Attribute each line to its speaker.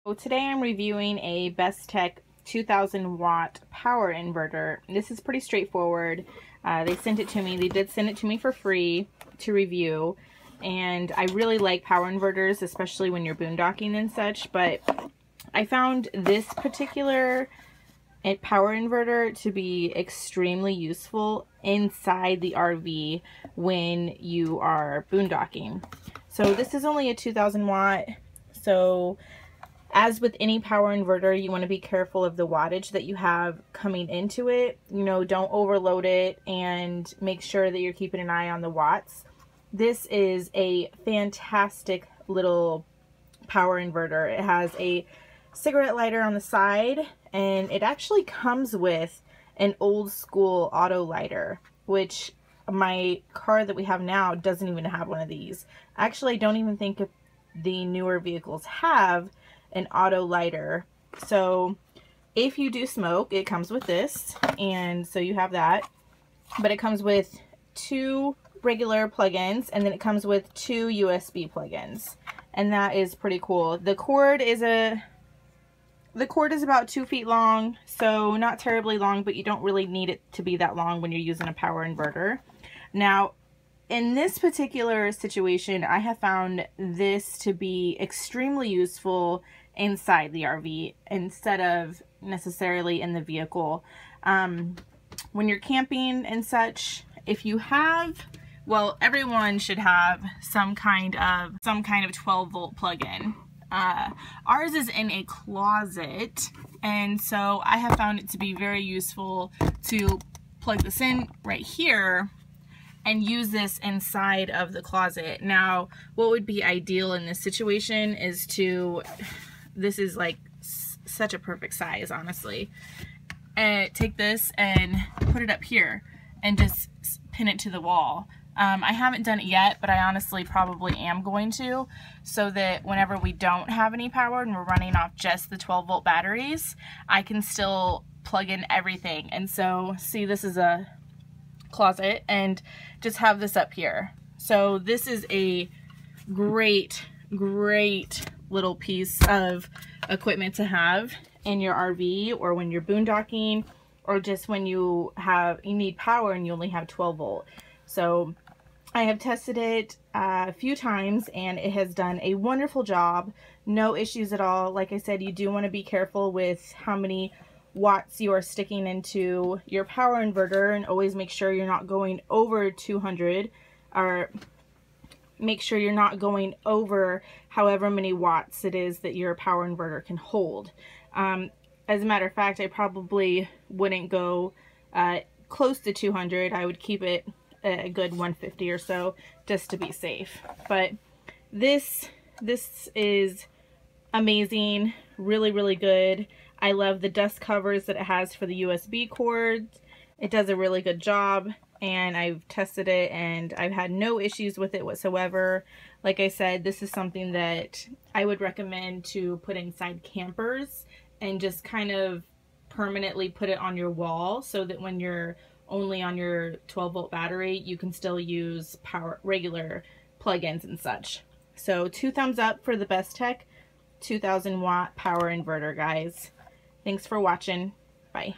Speaker 1: So today I'm reviewing a Bestek 2000 watt power inverter. This is pretty straightforward. They sent it to me. They did send it to me for free to review. And I really like power inverters, especially when you're boondocking and such. But I found this particular power inverter to be extremely useful inside the RV when you are boondocking. So this is only a 2000 watt. So as with any power inverter, you want to be careful of the wattage that you have coming into it. You know, don't overload it and make sure that you're keeping an eye on the watts. This is a fantastic little power inverter. It has a cigarette lighter on the side, and it actually comes with an old school auto lighter, which my car that we have now doesn't even have one of these. Actually, I don't even think the newer vehicles have an auto lighter. So if you do smoke, it comes with this, and so you have that. But it comes with 2 regular plugins, and then it comes with 2 USB plugins, and that is pretty cool. The cord is about 2 feet long, so not terribly long, but you don't really need it to be that long when you're using a power inverter. Now, in this particular situation, I have found this to be extremely useful inside the RV instead of necessarily in the vehicle. When you're camping and such, if you have, well, everyone should have some kind of 12 volt plug-in. Ours is in a closet, and so I have found it to be very useful to plug this in right here and use this inside of the closet. Now, what would be ideal in this situation is this is like such a perfect size, honestly, and take this and put it up here and just pin it to the wall. I haven't done it yet, but I honestly probably am going to, so that whenever we don't have any power and we're running off just the 12 volt batteries, I can still plug in everything. And so, see, this is a closet, and just have this up here. So this is a great little piece of equipment to have in your RV, or when you're boondocking, or just when you need power and you only have 12 volt. So I have tested it a few times, and it has done a wonderful job. No issues at all. Like I said, you do want to be careful with how many watts you are sticking into your power inverter, and always make sure you're not going over 200, or make sure you're not going over however many watts it is that your power inverter can hold. As a matter of fact, I probably wouldn't go close to 200. I would keep it a good 150 or so, just to be safe. But this is amazing, really good. I love the dust covers that it has for the USB cords. It does a really good job, and I've tested it and I've had no issues with it whatsoever. Like I said, this is something that I would recommend to put inside campers and just kind of permanently put it on your wall, so that when you're only on your 12 volt battery, you can still use regular plugins and such. So 2 thumbs up for the Bestek 2000 watt power inverter, guys. Thanks for watching. Bye.